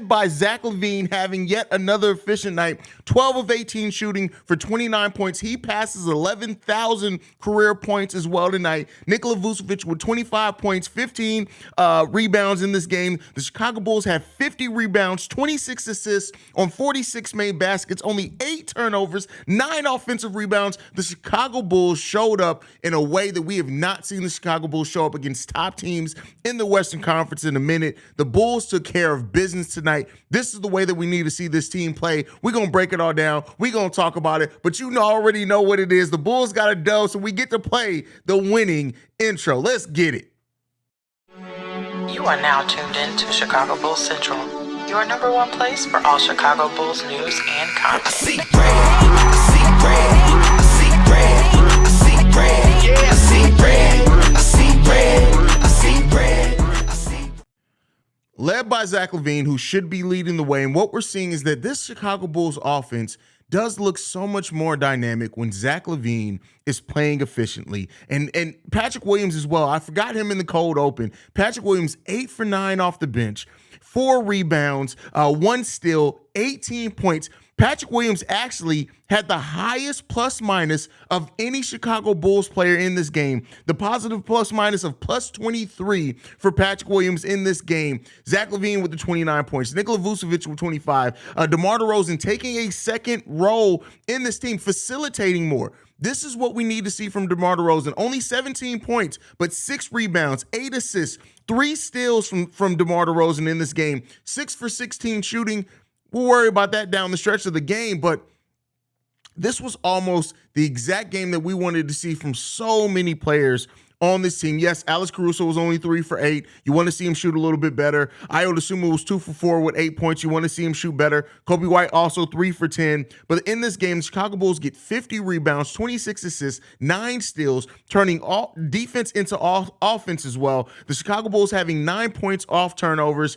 by Zach LaVine having yet another efficient night, 12 of 18 shooting for 29 points. He passes 11,000 career points as well tonight. Nikola Vucevic with 25 points, 15 rebounds in this game. The Chicago Bulls have 50 rebounds, 26 assists on 46 made baskets, only 8 turnovers, 9 offensive rebounds. The Chicago Bulls showed up in a way that we have not seen the Chicago Bulls show up against top teams in the Western Conference in a minute. The Bulls took care of business tonight. This is the way that we need to see this team play. We're going to break it all down. We're going to talk about it, but you already know what it is. The Bulls got a dub, so we get to play the winning intro. Let's get it. You are now tuned in to Chicago Bulls Central, your number one place for all Chicago Bulls news and content. I see red, I see red, I see red, I see red, yeah, I see red, I see red, I see red, I see. Led by Zach LaVine, who should be leading the way. And what we're seeing is that this Chicago Bulls offense does look so much more dynamic when Zach LaVine is playing efficiently. And Patrick Williams as well. I forgot him in the cold open. Patrick Williams, 8 for 9 off the bench, 4 rebounds, 1 steal, 18 points. Patrick Williams actually had the highest plus minus of any Chicago Bulls player in this game. The positive plus minus of plus 23 for Patrick Williams in this game. Zach LaVine with the 29 points. Nikola Vucevic with 25. DeMar DeRozan taking a second role in this team, facilitating more. This is what we need to see from DeMar DeRozan. Only 17 points, but 6 rebounds, 8 assists, 3 steals from DeMar DeRozan in this game. 6 for 16 shooting. We'll worry about that down the stretch of the game, but this was almost the exact game that we wanted to see from so many players on this team. Yes, Alex Caruso was only 3 for 8. You want to see him shoot a little bit better. Ayo Dosunmu was 2 for 4 with 8 points. You want to see him shoot better. Kobe White also 3 for 10. But in this game, the Chicago Bulls get 50 rebounds, 26 assists, 9 steals, turning all defense into offense as well. The Chicago Bulls having 9 points off turnovers,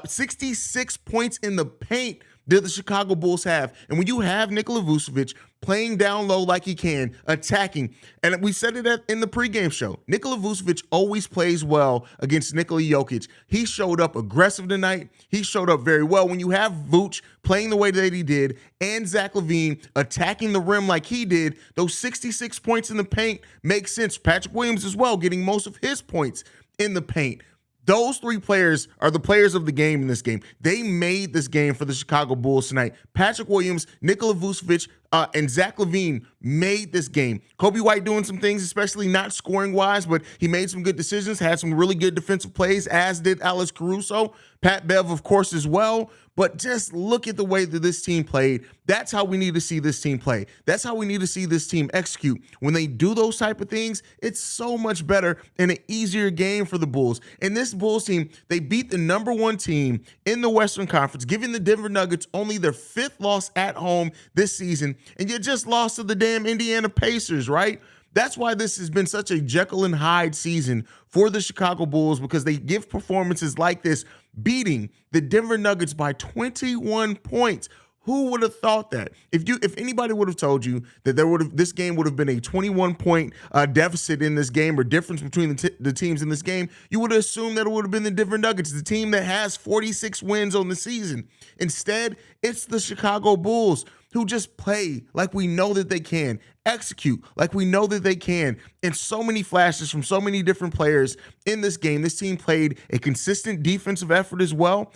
66 points in the paint did the Chicago Bulls have. And when you have Nikola Vucevic playing down low like he can, attacking, and we said it in the pregame show, Nikola Vucevic always plays well against Nikola Jokic. He showed up aggressive tonight. He showed up very well. When you have Vooch playing the way that he did and Zach LaVine attacking the rim like he did, those 66 points in the paint make sense. Patrick Williams as well getting most of his points in the paint. Those 3 players are the players of the game in this game. They made this game for the Chicago Bulls tonight. Patrick Williams, Nikola Vucevic, and Zach LaVine made this game. Kobe White doing some things, especially not scoring-wise, but he made some good decisions, had some really good defensive plays, as did Alex Caruso. Pat Bev, of course, as well. But just look at the way that this team played. That's how we need to see this team play. That's how we need to see this team execute. When they do those type of things, it's so much better and an easier game for the Bulls. And this Bulls team, they beat the number 1 team in the Western Conference, giving the Denver Nuggets only their 5th loss at home this season. And you just lost to the damn Indiana Pacers, right? That's why this has been such a Jekyll and Hyde season for the Chicago Bulls, because they give performances like this, beating the Denver Nuggets by 21 points. Who would have thought that? If anybody would have told you that this game would have been a 21-point deficit in this game, or difference between the teams in this game, you would have assumed that it would have been the Denver Nuggets, the team that has 46 wins on the season. Instead, it's the Chicago Bulls, who just play like we know that they can, execute like we know that they can, and so many flashes from so many different players in this game. This team played a consistent defensive effort as well,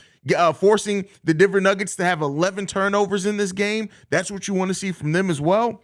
forcing the Denver Nuggets to have 11 turnovers in this game. That's what you want to see from them as well.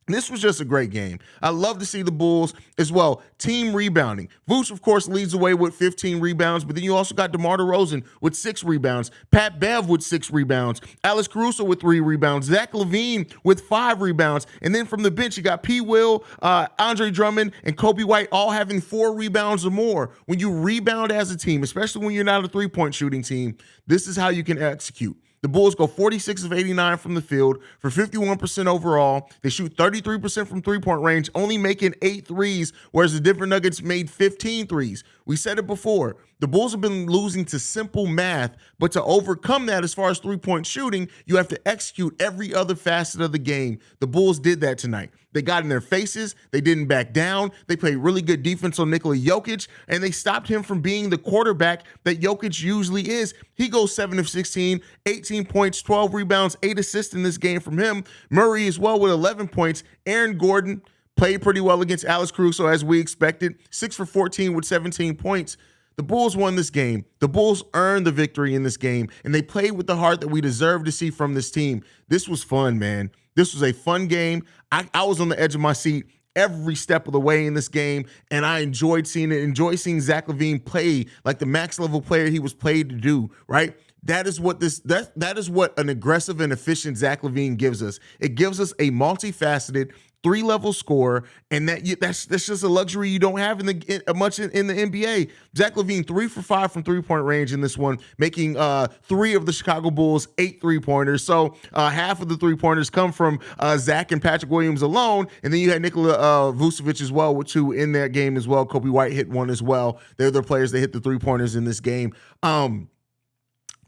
This was just a great game. I love to see the Bulls as well. Team rebounding. Vooch, of course, leads the way with 15 rebounds, but then you also got DeMar DeRozan with 6 rebounds. Pat Bev with 6 rebounds. Alex Caruso with 3 rebounds. Zach LaVine with 5 rebounds. And then from the bench, you got P. Will, Andre Drummond, and Kobe White all having 4 rebounds or more. When you rebound as a team, especially when you're not a three-point shooting team, this is how you can execute. The Bulls go 46 of 89 from the field for 51% overall. They shoot 33% from three-point range, only making 8 threes, whereas the Denver Nuggets made 15 threes. We said it before. The Bulls have been losing to simple math, but to overcome that as far as three-point shooting, you have to execute every other facet of the game. The Bulls did that tonight. They got in their faces. They didn't back down. They played really good defense on Nikola Jokic, and they stopped him from being the quarterback that Jokic usually is. He goes 7 of 16, 18 points, 12 rebounds, 8 assists in this game from him. Murray as well with 11 points. Aaron Gordon played pretty well against Alex Caruso as we expected. 6 for 14 with 17 points. The Bulls won this game. The Bulls earned the victory in this game, and they played with the heart that we deserve to see from this team. This was fun, man. This was a fun game. I was on the edge of my seat every step of the way in this game, and I enjoyed seeing it. Enjoyed seeing Zach LaVine play like the max level player he was paid to do, right? That is what that is what an aggressive and efficient Zach LaVine gives us. It gives us a multifaceted 3-level scorer, and that's just a luxury you don't have in the NBA. Zach LaVine 3 for 5 from 3-point range in this one, making 3 of the Chicago Bulls 8 3-pointers. So half of the 3-pointers come from Zach and Patrick Williams alone, and then you had Nikola Vucevic as well with 2 in that game as well. Kobe White hit 1 as well. They're the players that hit the 3-pointers in this game.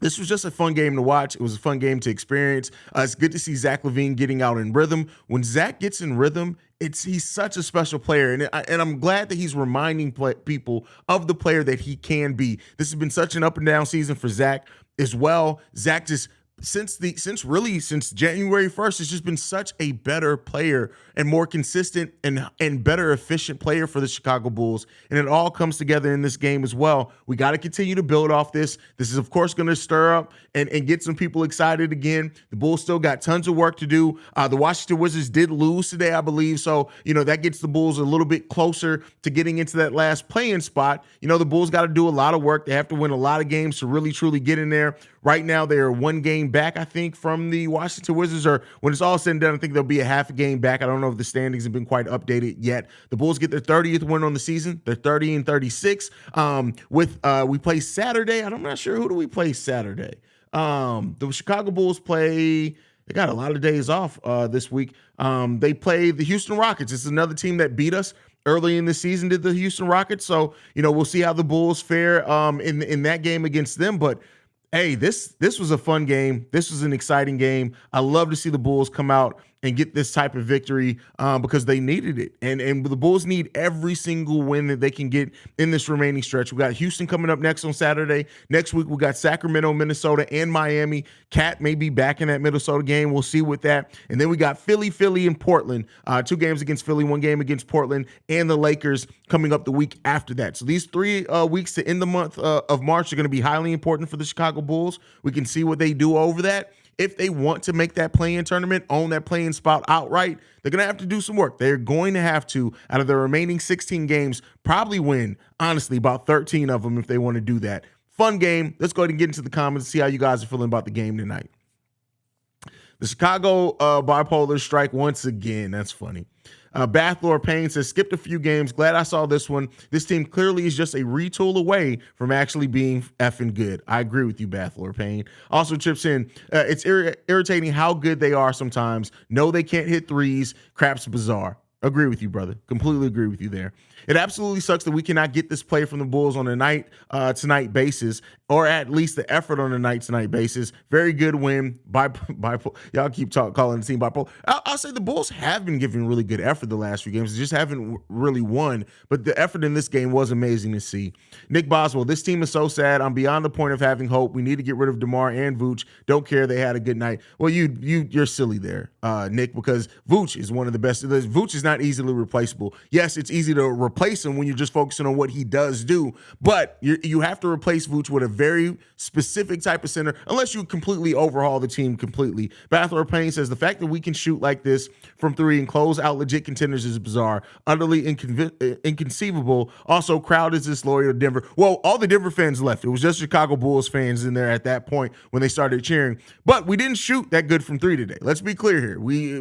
This was just a fun game to watch. It was a fun game to experience. It's good to see Zach LaVine getting out in rhythm. When Zach gets in rhythm, he's such a special player, and I'm glad that he's reminding people of the player that he can be. This has been such an up and down season for Zach as well. Zach just since January 1st, it's just been such a better player and more consistent and better efficient player for the Chicago Bulls. And it all comes together in this game as well. We got to continue to build off this. This is, of course, going to stir up and get some people excited again. The Bulls still got tons of work to do. The Washington Wizards did lose today, I believe. So, that gets the Bulls a little bit closer to getting into that last play-in spot. The Bulls got to do a lot of work. They have to win a lot of games to really, truly get in there. Right now, they are 1 game back, I think, from the Washington Wizards, or when it's all said and done, I think they'll be a half a game back. I don't know if the standings have been quite updated yet. The Bulls get their 30th win on the season. They're 30-36. We play Saturday. I'm not sure, who do we play Saturday? The Chicago Bulls play. They got a lot of days off this week. They play the Houston Rockets. It's another team that beat us early in the season, did the Houston Rockets. So, we'll see how the Bulls fare in that game against them. But hey, this was a fun game. This was an exciting game. I love to see the Bulls come out and get this type of victory because they needed it. And the Bulls need every single win that they can get in this remaining stretch. We got Houston coming up next on Saturday. Next week, we got Sacramento, Minnesota, and Miami. Cat may be back in that Minnesota game. We'll see with that. And then we got Philly, and Portland. 2 games against Philly, 1 game against Portland, and the Lakers coming up the week after that. So these 3 weeks to end the month of March are going to be highly important for the Chicago Bulls. We can see what they do over that. If they want to make that play-in tournament, own that play-in spot outright, they're going to have to do some work. They're going to have to, out of the remaining 16 games, probably win, honestly, about 13 of them if they want to do that. Fun game. Let's go ahead and get into the comments and see how you guys are feeling about the game tonight. The Chicago bipolar strike once again. That's funny. Bathlor Payne says, skipped a few games. Glad I saw this one. This team clearly is just a retool away from actually being effing good. I agree with you, Bathlor Payne. Also chips in, it's irritating how good they are sometimes. No, they can't hit threes. Crap's bizarre. Agree with you, brother. Completely agree with you there. It absolutely sucks that we cannot get this play from the Bulls on a night-to-night basis, or at least the effort on a night-to-night basis. Very good win. Y'all keep calling the team bipolar. I'll say the Bulls have been giving really good effort the last few games. They just haven't really won, but the effort in this game was amazing to see. Nick Boswell, this team is so sad. I'm beyond the point of having hope. We need to get rid of DeMar and Vooch. Don't care. They had a good night. Well, you're silly there, Nick, because Vooch is one of the best. Vooch is not easily replaceable. Yes, it's easy to replace him when you're just focusing on what he does do, but you have to replace Vooch with a very specific type of center, unless you completely overhaul the team completely. Bathlor Payne says, the fact that we can shoot like this from 3 and close out legit contenders is bizarre, utterly inconceivable. Also, crowd is disloyal to Denver. Well, all the Denver fans left. It was just Chicago Bulls fans in there at that point when they started cheering. But we didn't shoot that good from 3 today. Let's be clear here. We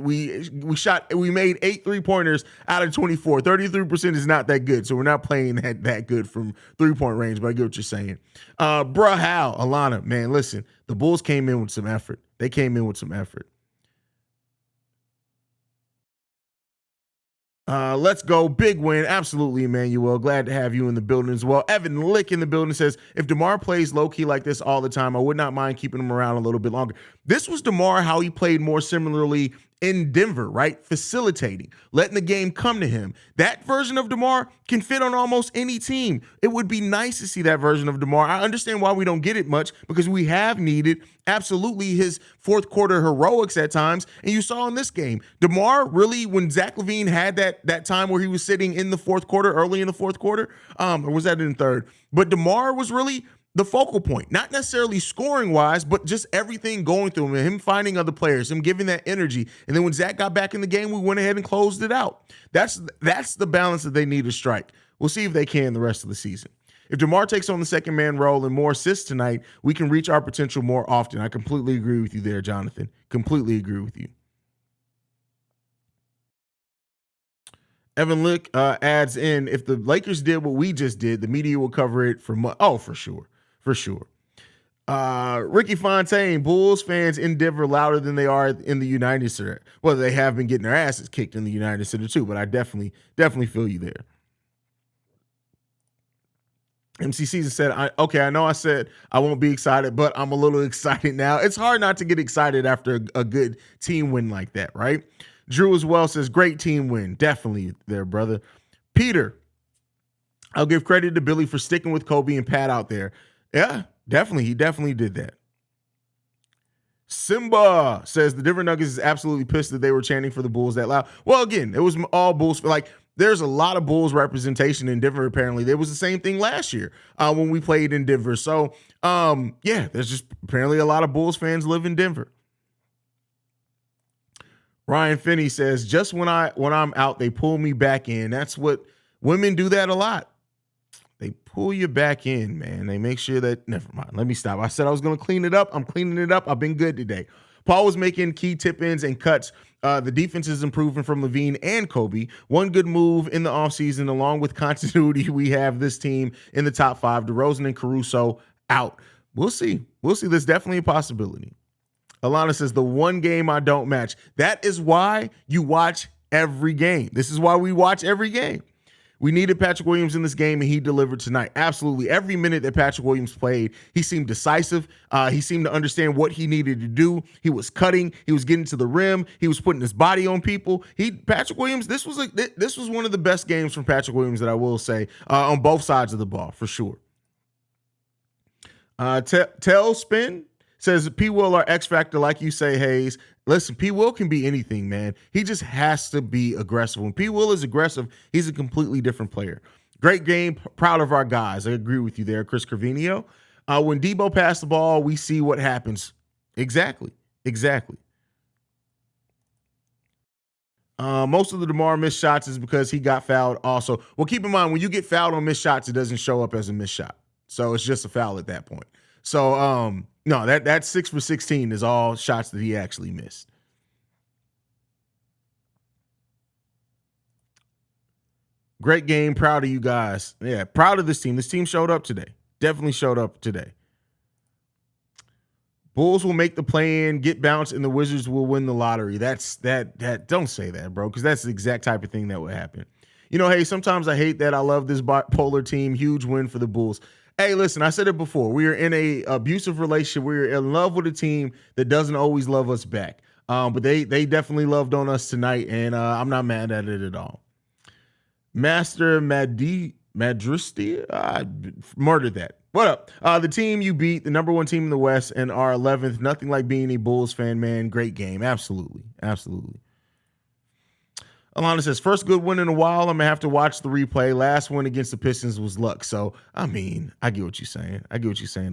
made 8 3-pointers out of 24. 33% is not that good, so we're not playing that good from 3-point range, but I get what you're saying. Bruh, Hal, Alana, man, listen, the Bulls came in with some effort. They came in with some effort. Let's go. Big win. Absolutely, Emmanuel. Glad to have you in the building as well. Evan Lick in the building says, if DeMar plays low-key like this all the time, I would not mind keeping him around a little bit longer. This was DeMar how he played more similarly in Denver, right? Facilitating, letting the game come to him. That version of DeMar can fit on almost any team. It would be nice to see that version of DeMar. I understand why we don't get it much, because we have needed absolutely his fourth quarter heroics at times. And you saw in this game, DeMar really, when Zach LaVine had that time where he was sitting in the fourth quarter, early in the fourth quarter, or was that in the third? But DeMar was really the focal point, not necessarily scoring wise, but just everything going through him, and him finding other players, him giving that energy. And then when Zach got back in the game, we went ahead and closed it out. That's the balance that they need to strike. We'll see if they can the rest of the season. If DeMar takes on the second man role and more assists tonight, we can reach our potential more often. I completely agree with you there, Jonathan. Completely agree with you. Evan Lick adds in, if the Lakers did what we just did, the media will cover it for months. Oh, for sure. For sure. Ricky Fontaine, Bulls fans in Denver louder than they are in the United Center. Well, they have been getting their asses kicked in the United Center too, but I definitely feel you there. MC Caesar said, I know I said I won't be excited, but I'm a little excited now. It's hard not to get excited after a good team win like that, right? Drew as well says, great team win. Definitely there, brother. Peter, I'll give credit to Billy for sticking with Kobe and Pat out there. Yeah, definitely. He definitely did that. Simba says the Denver Nuggets is absolutely pissed that they were chanting for the Bulls that loud. Well, again, it was all Bulls. Like, there's a lot of Bulls representation in Denver, apparently. There was the same thing last year when we played in Denver. So, yeah, there's just apparently a lot of Bulls fans live in Denver. Ryan Finney says, just when I'm out, they pull me back in. That's what women do that a lot. They pull you back in, man. They make sure that, never mind. Let me stop. I said I was going to clean it up. I'm cleaning it up. I've been good today. Paul was making key tip-ins and cuts. The defense is improving from LaVine and Kobe. One good move in the offseason, along with continuity, we have this team in the top 5. DeRozan and Caruso out. We'll see. We'll see. There's definitely a possibility. Alana says, the one game I don't match. That is why you watch every game. This is why we watch every game. We needed Patrick Williams in this game, and he delivered tonight. Absolutely. Every minute that Patrick Williams played, he seemed decisive. He seemed to understand what he needed to do. He was cutting. He was getting to the rim. He was putting his body on people. Patrick Williams, this was one of the best games from Patrick Williams that I will say on both sides of the ball, for sure. Tailspin says, P. Will our X factor, like you say, Haize. Listen, P. Will can be anything, man. He just has to be aggressive. When P. Will is aggressive, he's a completely different player. Great game. Proud of our guys. I agree with you there, Chris Carvinio. When Debo passed the ball, we see what happens. Exactly. Most of the DeMar missed shots is because he got fouled also. Well, keep in mind, when you get fouled on missed shots, it doesn't show up as a missed shot. So it's just a foul at that point. So, no, that 6 for 16 is all shots that he actually missed. Great game. Proud of you guys. Yeah, proud of this team. This team showed up today. Definitely showed up today. Bulls will make the play-in, get bounced, and the Wizards will win the lottery. That don't say that, bro, because that's the exact type of thing that would happen. You know, hey, sometimes I hate that. I love this bipolar team. Huge win for the Bulls. Hey, listen, I said it before. We are in a abusive relationship. We're in love with a team that doesn't always love us back. But they definitely loved on us tonight, and I'm not mad at it at all. Master Madristi, murdered that. What up? The team you beat, the number 1 team in the West, and are 11th. Nothing like being a Bulls fan, man. Great game. Absolutely. Alana says, first good win in a while. I'm going to have to watch the replay. Last one against the Pistons was luck. So, I mean, I get what you're saying.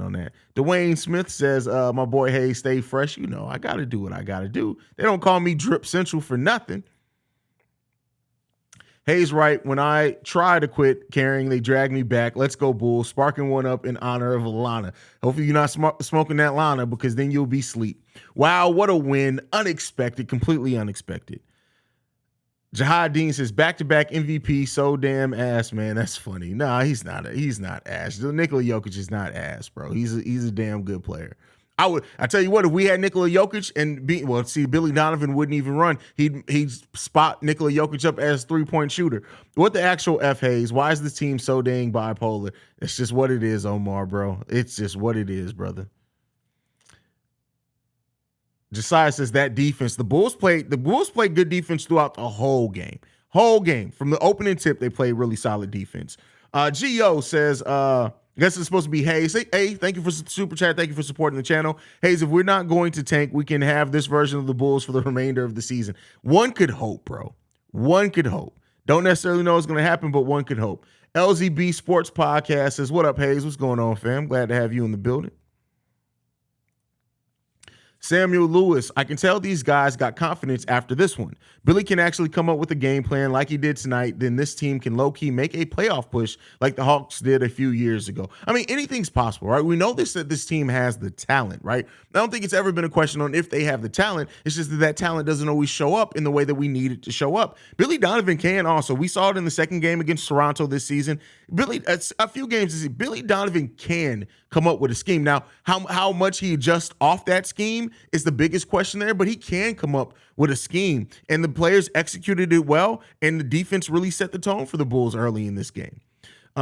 On that. Dwayne Smith says, my boy, hey, stay fresh. You know, I got to do what I got to do. They don't call me Drip Central for nothing. Haize right. When I try to quit carrying, they drag me back. Let's go, Bulls. Sparking one up in honor of Alana. Hopefully you're not smoking that Lana, because then you'll be asleep. Wow, what a win. Unexpected, completely unexpected. Jahad Dean says, back-to-back MVP, so damn ass, man. That's funny. Nah, he's not ass. Nikola Jokic is not ass, bro. He's a damn good player. I tell you what, if we had Nikola Jokic and Billy Donovan wouldn't even run. He'd spot Nikola Jokic up as 3-point shooter. What the actual F, Haize? Why is this team so dang bipolar? It's just what it is, Omar, bro. It's just what it is, brother. Josiah says that defense, the Bulls played good defense throughout the whole game. From the opening tip, they played really solid defense. Gio says, I guess it's supposed to be Haize. Hey, thank you for super chat. Thank you for supporting the channel. Haize, if we're not going to tank, we can have this version of the Bulls for the remainder of the season. One could hope, bro. One could hope. Don't necessarily know what's going to happen, but one could hope. LZB Sports Podcast says, what up, Haize? What's going on, fam? Glad to have you in the building. Samuel Lewis, I can tell these guys got confidence after this one. Billy can actually come up with a game plan like he did tonight. Then this team can low-key make a playoff push like the Hawks did a few years ago. I mean, anything's possible, right? We know that this team has the talent, right? I don't think it's ever been a question on if they have the talent. It's just that talent doesn't always show up in the way that we need it to show up. Billy Donovan can also. We saw it in the second game against Toronto this season. A few games this season, Billy Donovan can come up with a scheme. Now, how much he adjusts off that scheme is the biggest question there, but he can come up with a scheme, and the players executed it well, and the defense really set the tone for the Bulls early in this game.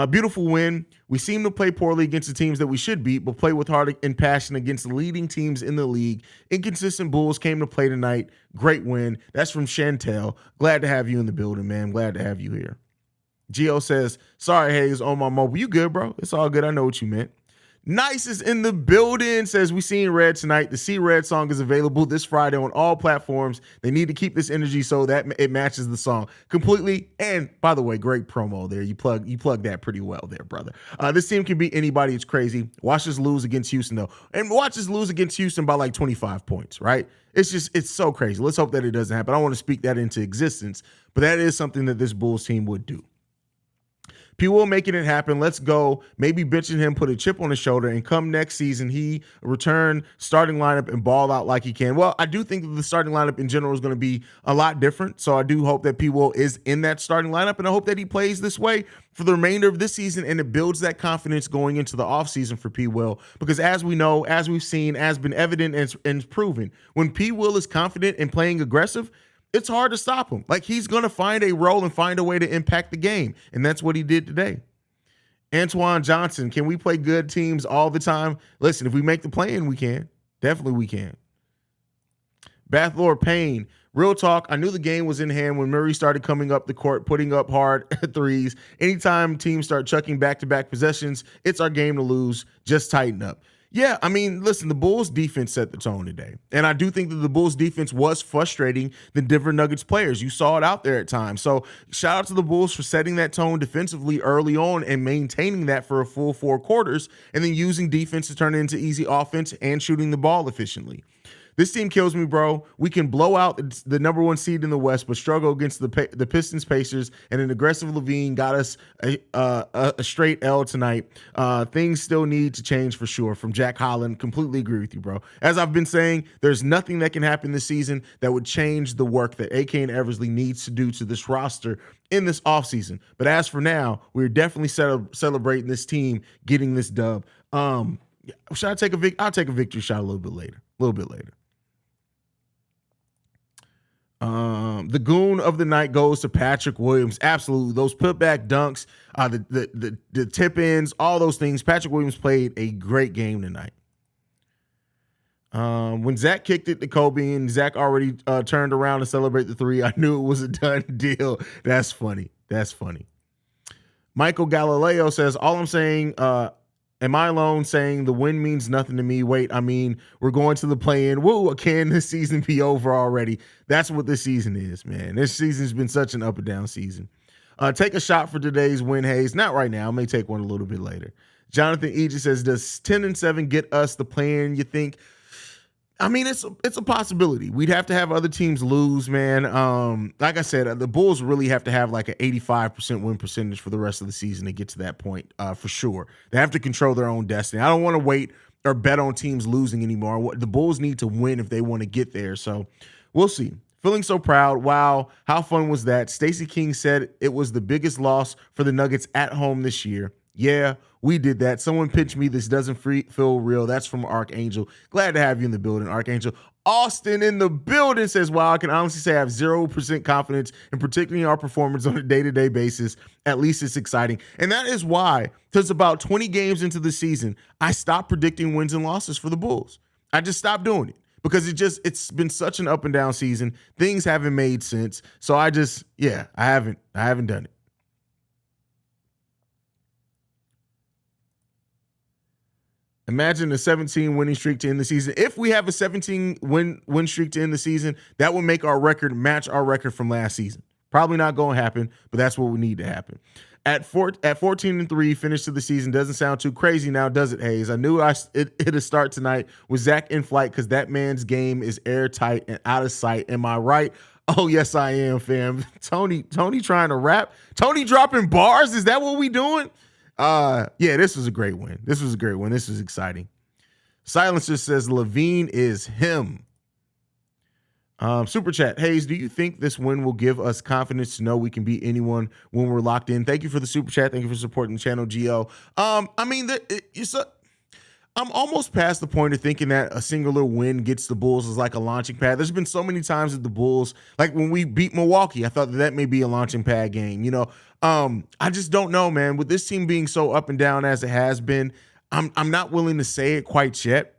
Beautiful win. We seem to play poorly against the teams that we should beat, but play with heart and passion against the leading teams in the league. Inconsistent Bulls came to play tonight. Great win. That's from Chantel. Glad to have you in the building, man. Glad to have you here. Gio says, sorry, Haize, on my mobile. You good, bro? It's all good. I know what you meant. Nice is in the building, says we seen Red tonight. The See Red song is available this Friday on all platforms. They need to keep this energy so that it matches the song completely. And by the way, great promo there. You plug that pretty well there, brother. This team can beat anybody. It's crazy. Watch us lose against Houston, though. And watch us lose against Houston by like 25 points, right? It's so crazy. Let's hope that it doesn't happen. I don't want to speak that into existence, but that is something that this Bulls team would do. P. Will making it happen. Let's go. Maybe benching him, put a chip on his shoulder, and come next season, he return starting lineup and ball out like he can. Well, I do think that the starting lineup in general is going to be a lot different. So I do hope that P. Will is in that starting lineup, and I hope that he plays this way for the remainder of this season, and it builds that confidence going into the offseason for P. Will. Because as we know, as we've seen, as been evident and proven, when P. Will is confident and playing aggressive, it's hard to stop him. Like, he's going to find a role and find a way to impact the game. And that's what he did today. Antoine Johnson, can we play good teams all the time? Listen, if we make the play-in, we can. Definitely we can. Bathlord Payne, real talk, I knew the game was in hand when Murray started coming up the court, putting up hard threes. Anytime teams start chucking back-to-back possessions, it's our game to lose. Just tighten up. Yeah, I mean, listen, the Bulls defense set the tone today. And I do think that the Bulls defense was frustrating the Denver Nuggets players. You saw it out there at times. So shout out to the Bulls for setting that tone defensively early on and maintaining that for a full 4 quarters, and then using defense to turn it into easy offense and shooting the ball efficiently. This team kills me, bro. We can blow out the number 1 seed in the West, but struggle against the Pistons, Pacers, and an aggressive LaVine got us a straight L tonight. Things still need to change for sure. From Jack Holland, completely agree with you, bro. As I've been saying, there's nothing that can happen this season that would change the work that AK and Eversley needs to do to this roster in this offseason. But as for now, we're definitely celebrating this team getting this dub. Should I take I'll take a victory shot a little bit later. The goon of the night goes to Patrick Williams. Absolutely. Those putback dunks, the tip-ins, all those things. Patrick Williams played a great game tonight. When Zach kicked it to Kobe and Zach already turned around to celebrate the 3, I knew it was a done deal. That's funny. Michael Galileo says, all I'm saying, am I alone saying the win means nothing to me? Wait, I mean, we're going to the play-in. Woo, can this season be over already? That's what this season is, man. This season's been such an up and down season. Take a shot for today's win, Haize. Not right now. I may take one a little bit later. Jonathan Aegis says, does 10-7 get us the play-in, you think? I mean, it's a possibility. We'd have to have other teams lose, man. Like I said, the Bulls really have to have like an 85% win percentage for the rest of the season to get to that point, for sure. They have to control their own destiny. I don't want to wait or bet on teams losing anymore. The Bulls need to win if they want to get there. So we'll see. Feeling so proud. Wow, how fun was that? Stacey King said it was the biggest loss for the Nuggets at home this year. Yeah, we did that. Someone pitched me, this doesn't feel real. That's from Archangel. Glad to have you in the building, Archangel. Austin in the building says, wow, I can honestly say I have 0% confidence in particularly our performance on a day-to-day basis. At least it's exciting. And that is why, because about 20 games into the season, I stopped predicting wins and losses for the Bulls. I just stopped doing it because it's been such an up and down season. Things haven't made sense. So I haven't done it. Imagine a 17 winning streak to end the season. If we have a 17 win streak to end the season, that would make our record match our record from last season. Probably not going to happen, but that's what we need to happen. At 14-3, finish to the season doesn't sound too crazy now, does it, Haize? I knew it'd start tonight with Zach in flight because that man's game is airtight and out of sight. Am I right? Oh, yes, I am, fam. Tony trying to rap. Tony dropping bars. Is that what we doing? This was a great win. This was exciting. Silencer says LaVine is him. Super chat. Haize, do you think this win will give us confidence to know we can beat anyone when we're locked in? Thank you for the super chat. Thank you for supporting the channel, Gio. I'm almost past the point of thinking that a singular win gets the Bulls as like a launching pad. There's been so many times that the Bulls, like when we beat Milwaukee, I thought that may be a launching pad game. I just don't know, man. With this team being so up and down as it has been, I'm not willing to say it quite yet.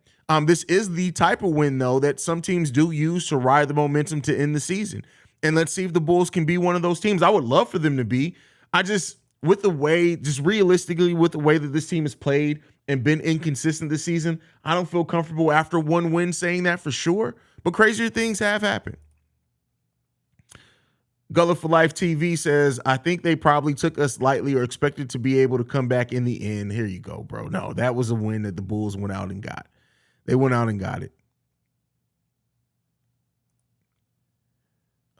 This is the type of win, though, that some teams do use to ride the momentum to end the season. And let's see if the Bulls can be one of those teams. I would love for them to be. Realistically, with the way that this team has played and been inconsistent this season, I don't feel comfortable after one win saying that for sure. But crazier things have happened. Gullah for Life TV says, I think they probably took us lightly or expected to be able to come back in the end. Here you go, bro. No, that was a win that the Bulls went out and got. They went out and got it.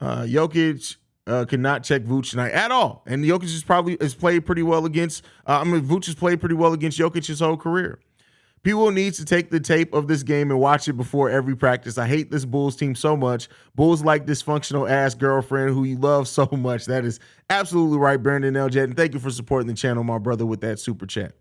Jokic cannot check Vooch tonight at all. And Jokic has played pretty well against, Vooch has played pretty well against Jokic his whole career. People need to take the tape of this game and watch it before every practice. I hate this Bulls team so much. Bulls like dysfunctional ass girlfriend who you love so much. That is absolutely right, Brandon Eljet. And thank you for supporting the channel, my brother, with that super chat.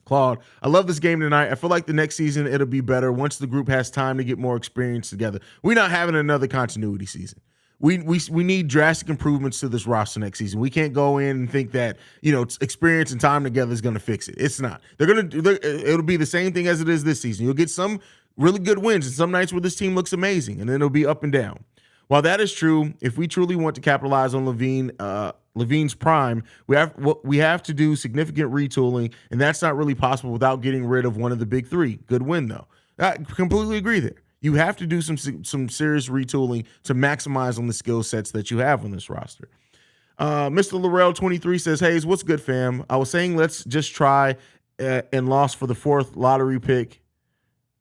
Claude, I love this game tonight. I feel like the next season it'll be better once the group has time to get more experience together. We're not having another continuity season. We need drastic improvements to this roster next season. We can't go in and think that, experience and time together is going to fix it. It's not. It'll be the same thing as it is this season. You'll get some really good wins and some nights where this team looks amazing, and then it'll be up and down. While that is true, if we truly want to capitalize on LaVine's prime, we have to do significant retooling, and that's not really possible without getting rid of one of the big three. Good win, though. I completely agree there. You have to do some serious retooling to maximize on the skill sets that you have on this roster. Mr. Laurel 23 says, Haize, what's good, fam? I was saying let's just try and lost for the 4th lottery pick,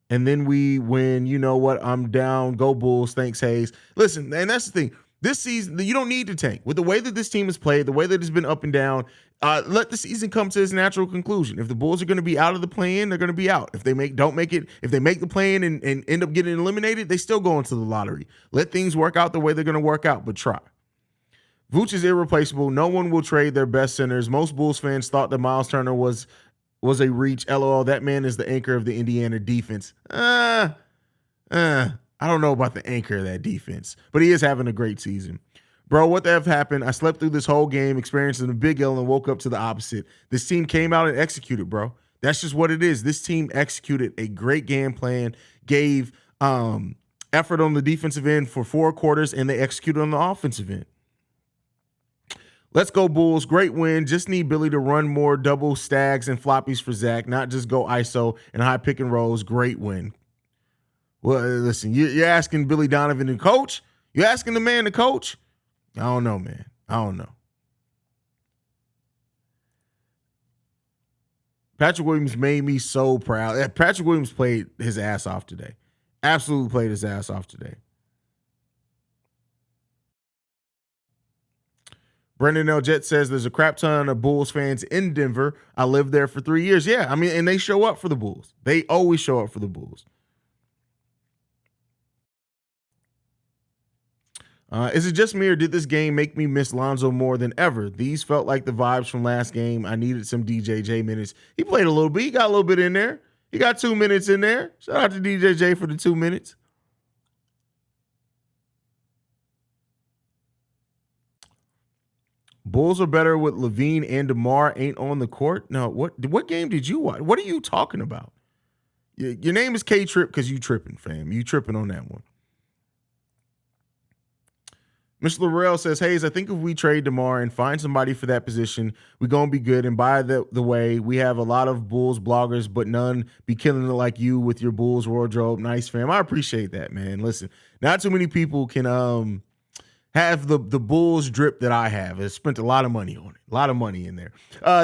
and then we win. You know what? I'm down. Go Bulls. Thanks, Haize. Listen, and that's the thing. This season, you don't need to tank. With the way that this team has played, the way that it's been up and down, let the season come to its natural conclusion. If the Bulls are going to be out of the play-in, they're going to be out. If they make the play-in and end up getting eliminated, they still go into the lottery. Let things work out the way they're going to work out, but try. Vooch is irreplaceable. No one will trade their best centers. Most Bulls fans thought that Miles Turner was a reach. LOL, that man is the anchor of the Indiana defense. I don't know about the anchor of that defense, but he is having a great season. Bro, what the F happened? I slept through this whole game, experiencing a big L, and woke up to the opposite. This team came out and executed, bro. That's just what it is. This team executed a great game plan, gave effort on the defensive end for 4 quarters, and they executed on the offensive end. Let's go Bulls. Great win. Just need Billy to run more double stags and floppies for Zach, not just go ISO and high pick and rolls. Great win. Well, listen, you're asking Billy Donovan to coach? You're asking the man to coach? I don't know, man. I don't know. Patrick Williams made me so proud. Patrick Williams played his ass off today. Absolutely played his ass off today. Brendan L. Jet says there's a crap ton of Bulls fans in Denver. I lived there for 3 years. Yeah, I mean, and they show up for the Bulls. They always show up for the Bulls. Is it just me, or did this game make me miss Lonzo more than ever? These felt like the vibes from last game. I needed some DJJ minutes. He played a little bit. He got a little bit in there. He got 2 minutes in there. Shout out to DJJ for the 2 minutes. Bulls are better with LaVine and DeMar ain't on the court. No, what game did you watch? What are you talking about? Your name is K-Trip because you tripping, fam. You tripping on that one. Mr. Laurel says, Haize, I think if we trade DeMar and find somebody for that position, we're going to be good. And by the way, we have a lot of Bulls bloggers, but none be killing it like you with your Bulls wardrobe. Nice, fam. I appreciate that, man. Listen, not too many people can have the Bulls drip that I have. I spent a lot of money on it. A lot of money in there.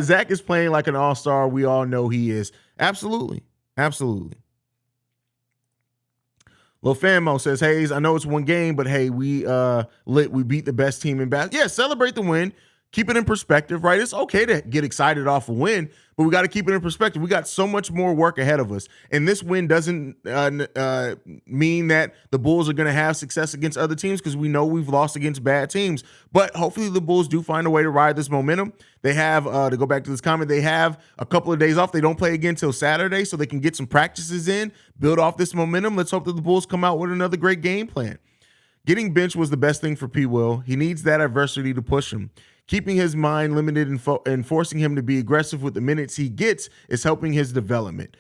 Zach is playing like an all-star. We all know he is. Absolutely. Absolutely. Lil Famo says, Haize, I know it's one game, but hey, we beat the best team in basketball. Yeah, celebrate the win. Keep it in perspective, right? It's okay to get excited off a win, but we got to keep it in perspective. We got so much more work ahead of us. And this win doesn't mean that the Bulls are going to have success against other teams, because we know we've lost against bad teams. But hopefully the Bulls do find a way to ride this momentum. They have, to go back to this comment, they have a couple of days off. They don't play again till Saturday, so they can get some practices in, build off this momentum. Let's hope that the Bulls come out with another great game plan. Getting benched was the best thing for P. Will. He needs that adversity to push him. Keeping his mind limited and forcing him to be aggressive with the minutes he gets is helping his development.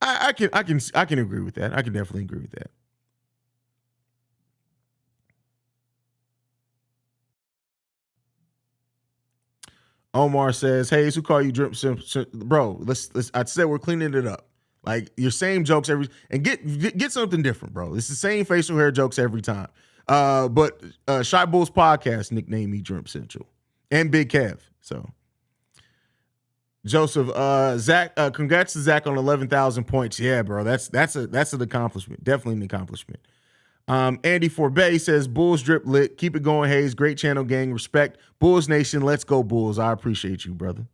I can agree with that. I can definitely agree with that. Omar says, "Hey, who call you drip? Bro, let's. I said we're cleaning it up. Like your same jokes and get something different, bro. It's the same facial hair jokes every time. But Shy Bulls podcast nicknamed me Drip Central and Big Kev. So Joseph, Zach, congrats to Zach on 11,000 points. Yeah, bro, that's an accomplishment. Definitely an accomplishment. Andy Forbay says, Bulls drip lit. Keep it going, Haize. Great channel, gang. Respect. Bulls Nation. Let's go, Bulls. I appreciate you, brother.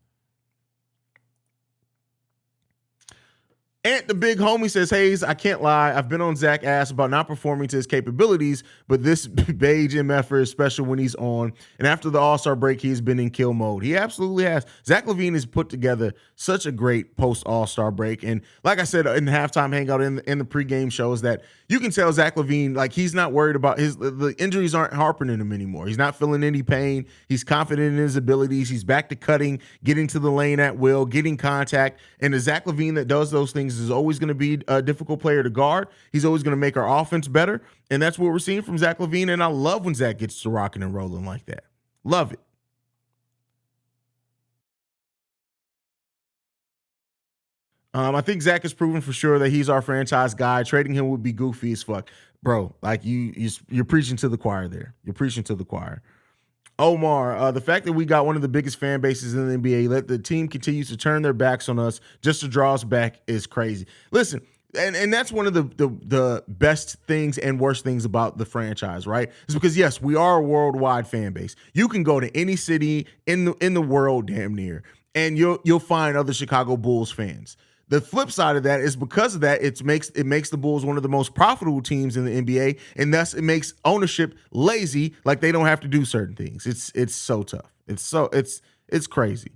Ant the big homie says, Haize, I can't lie. I've been on Zach ass about not performing to his capabilities, but this beige MFer is special when he's on. And after the All-Star break, he's been in kill mode. He absolutely has. Zach LaVine has put together such a great post-All-Star break. And like I said in the halftime hangout in the pregame shows, that you can tell Zach LaVine, like, he's not worried about the injuries aren't harping in him anymore. He's not feeling any pain. He's confident in his abilities. He's back to cutting, getting to the lane at will, getting contact. And the Zach LaVine that does those things is always going to be a difficult player to guard. He's always going to make our offense better. And that's what we're seeing from Zach LaVine. And I love when Zach gets to rocking and rolling like that. Love it. I think Zach has proven for sure that he's our franchise guy. Trading him would be goofy as fuck. Bro, like you're preaching to the choir there. You're preaching to the choir. Omar, the fact that we got one of the biggest fan bases in the NBA, let the team continue to turn their backs on us just to draw us back is crazy. Listen, and that's one of the best things and worst things about the franchise, right? It's because, yes, we are a worldwide fan base. You can go to any city in the world damn near, and you'll find other Chicago Bulls fans. The flip side of that is, because of that, it makes the Bulls one of the most profitable teams in the NBA, and thus it makes ownership lazy, like they don't have to do certain things. It's so tough. It's crazy.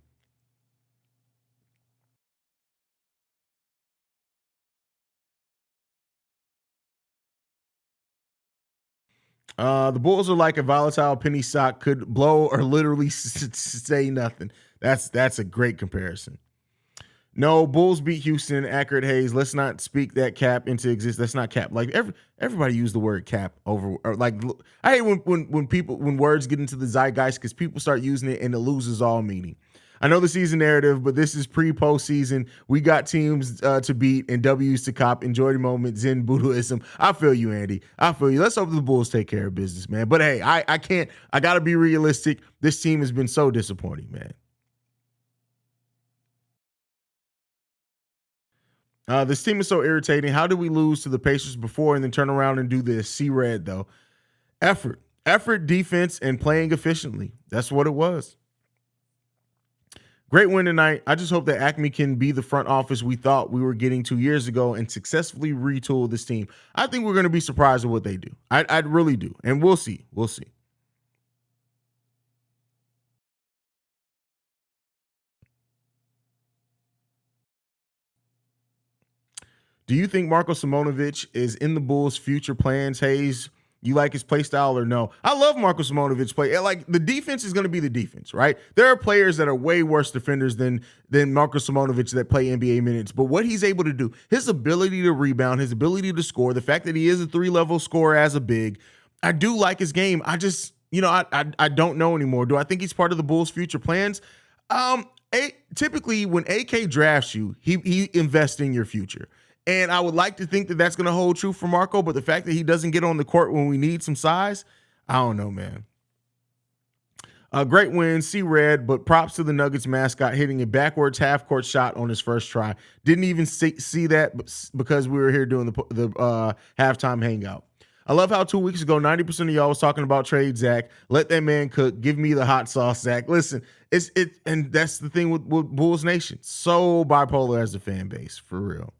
The Bulls are like a volatile penny stock, could blow or literally say nothing. That's a great comparison. No, Bulls beat Houston. Accurate, Haize. Let's not speak that cap into existence. That's not cap. Like everybody use the word cap over. Or like, I hate when words get into the zeitgeist, because people start using it and it loses all meaning. I know the season narrative, but this is pre-postseason. We got teams to beat and W's to cop. Enjoy the moment. Zen Buddhism. I feel you, Andy. I feel you. Let's hope the Bulls take care of business, man. But hey, I can't. I got to be realistic. This team has been so disappointing, man. This team is so irritating. How do we lose to the Pacers before and then turn around and do this? See red, though. Effort, defense, and playing efficiently. That's what it was. Great win tonight. I just hope that Acme can be the front office we thought we were getting 2 years ago and successfully retool this team. I think we're going to be surprised at what they do. I really do. And we'll see. We'll see. Do you think Marko Simonovic is in the Bulls' future plans, Haize? You like his play style or no? I love Marko Simonovic's play. Like, the defense is going to be the defense, right? There are players that are way worse defenders than Marko Simonovic that play NBA minutes. But what he's able to do, his ability to rebound, his ability to score, the fact that he is a 3-level scorer as a big, I do like his game. I just, I don't know anymore. Do I think he's part of the Bulls' future plans? Typically, when AK drafts you, he invests in your future. And I would like to think that that's going to hold true for Marko, but the fact that he doesn't get on the court when we need some size, I don't know, man. Great win, see red, but props to the Nuggets mascot hitting a backwards half-court shot on his first try. Didn't even see that because we were here doing the halftime hangout. I love how 2 weeks ago, 90% of y'all was talking about trade Zach. Let that man cook. Give me the hot sauce, Zach. Listen, and that's the thing with Bulls Nation. So bipolar as a fan base, for real.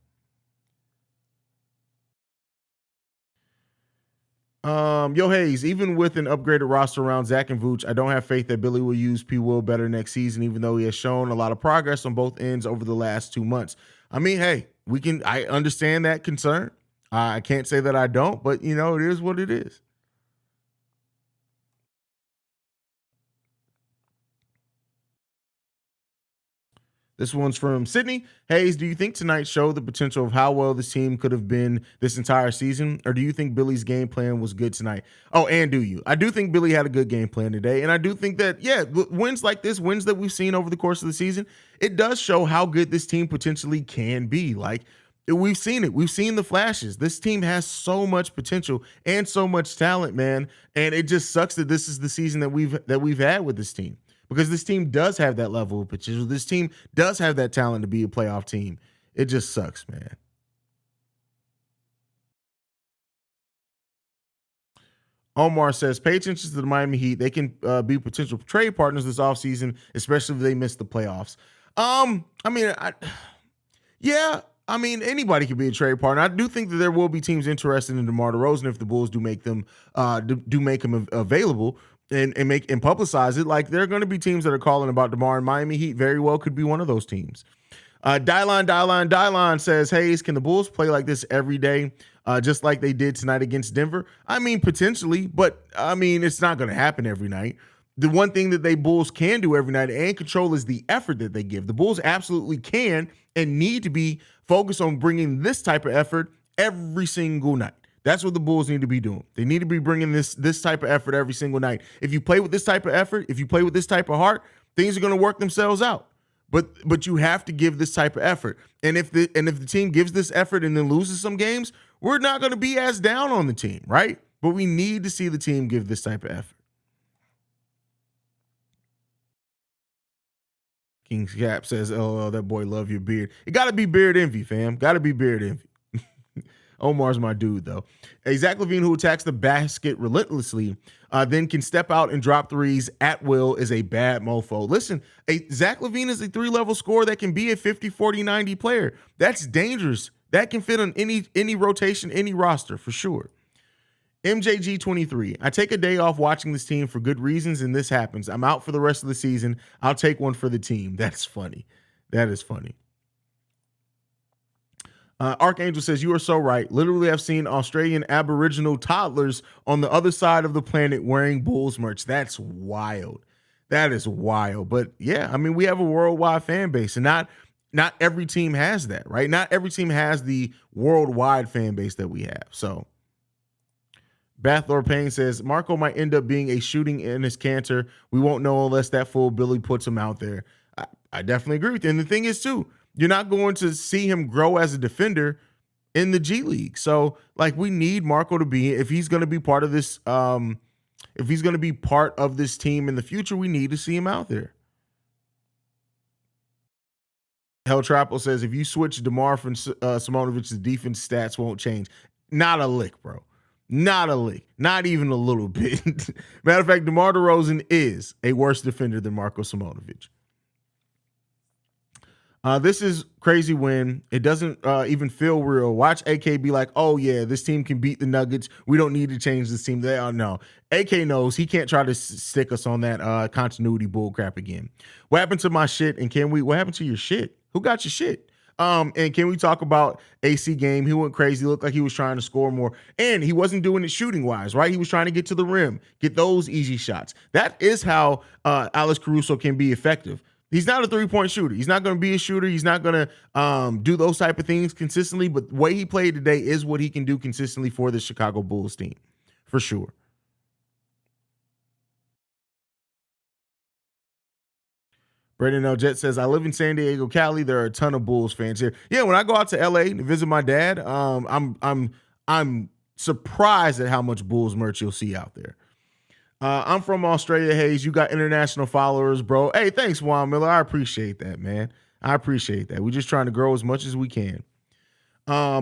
Yo, Haize, even with an upgraded roster around Zach and Vooch, I don't have faith that Billy will use P. Will better next season, even though he has shown a lot of progress on both ends over the last 2 months. I mean, hey, I understand that concern. I can't say that I don't, but, it is what it is. This one's from Sydney. Haize, do you think tonight showed the potential of how well this team could have been this entire season? Or do you think Billy's game plan was good tonight? Oh, and do you? I do think Billy had a good game plan today. And I do think that, wins like this, wins that we've seen over the course of the season, it does show how good this team potentially can be. Like, we've seen it. We've seen the flashes. This team has so much potential and so much talent, man. And it just sucks that this is the season that we've had with this team. Because this team does have that level of potential. This team does have that talent to be a playoff team. It just sucks, man. Omar says, pay attention to the Miami Heat. They can be potential trade partners this offseason, especially if they miss the playoffs. Anybody could be a trade partner. I do think that there will be teams interested in DeMar DeRozan if the Bulls do make him available. And publicize it. Like, there are going to be teams that are calling about DeMar, and Miami Heat very well could be one of those teams. Dylon says, Haize, can the Bulls play like this every day, just like they did tonight against Denver? I mean, potentially, but it's not going to happen every night. The one thing that Bulls can do every night and control is the effort that they give. The Bulls absolutely can and need to be focused on bringing this type of effort every single night. That's what the Bulls need to be doing. They need to be bringing this type of effort every single night. If you play with this type of effort, if you play with this type of heart, things are going to work themselves out. But you have to give this type of effort. And if the team gives this effort and then loses some games, we're not going to be as down on the team, right? But we need to see the team give this type of effort. King's Cap says, "LOL, that boy love your beard." It got to be beard envy, fam. Got to be beard envy. Omar's my dude, though. A Zach LaVine who attacks the basket relentlessly, then can step out and drop threes at will is a bad mofo. Listen, Zach LaVine is a 3-level scorer that can be a 50, 40, 90 player. That's dangerous. That can fit on any rotation, any roster, for sure. MJG23, I take a day off watching this team for good reasons, and this happens. I'm out for the rest of the season. I'll take one for the team. That's funny. That is funny. Archangel says, you are so right. Literally, I've seen Australian Aboriginal toddlers on the other side of the planet wearing Bulls merch. That's wild. That is wild. But yeah, we have a worldwide fan base, and not every team has that, right? Not every team has the worldwide fan base that we have. So Bathlor Payne says, Marko might end up being a shooting Enes Kanter. We won't know unless that fool Billy puts him out there. I definitely agree with you. And the thing is, too, you're not going to see him grow as a defender in the G League. So, we need Marko to be, if he's going to be part of this, if he's going to be part of this team in the future, we need to see him out there. Hell Trapple says, if you switch DeMar from Simonovic, the defense stats won't change. Not a lick, bro. Not a lick. Not even a little bit. Matter of fact, DeMar DeRozan is a worse defender than Marko Simonovic. This is crazy when it doesn't even feel real. Watch AK be like, oh, yeah, this team can beat the Nuggets. We don't need to change this team. They all know. AK knows he can't try to stick us on that continuity bull crap again. What happened to my shit? And what happened to your shit? Who got your shit? And can we talk about AC game? He went crazy. Looked like he was trying to score more. And he wasn't doing it shooting-wise, right? He was trying to get to the rim, get those easy shots. That is how Alex Caruso can be effective. He's not a three-point shooter. He's not going to be a shooter. He's not going to do those type of things consistently. But the way he played today is what he can do consistently for the Chicago Bulls team, for sure. Brandon L. Jet says, I live in San Diego, Cali. There are a ton of Bulls fans here. Yeah, when I go out to LA to visit my dad, I'm surprised at how much Bulls merch you'll see out there. I'm from Australia, Haize. You got international followers, bro. Hey, thanks, Juan Miller. I appreciate that, man. I appreciate that. We're just trying to grow as much as we can.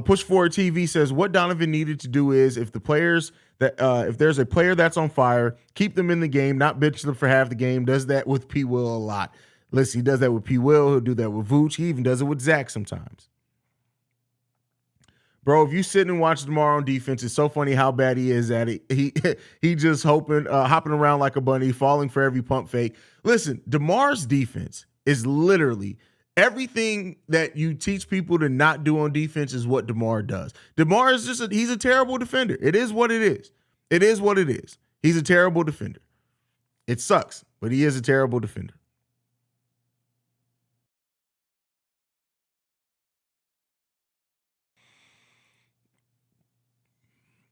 Push Forward TV says, what Donovan needed to do is if there's a player that's on fire, keep them in the game, not bench them for half the game. Does that with P. Will a lot. Listen, he does that with P. Will. He'll do that with Vooch. He even does it with Zach sometimes. Bro, if you sit and watch DeMar on defense, it's so funny how bad he is at it. He just hopping around like a bunny, falling for every pump fake. Listen, DeMar's defense is literally everything that you teach people to not do on defense is what DeMar does. DeMar is he's a terrible defender. It is what it is. It is what it is. He's a terrible defender. It sucks, but he is a terrible defender.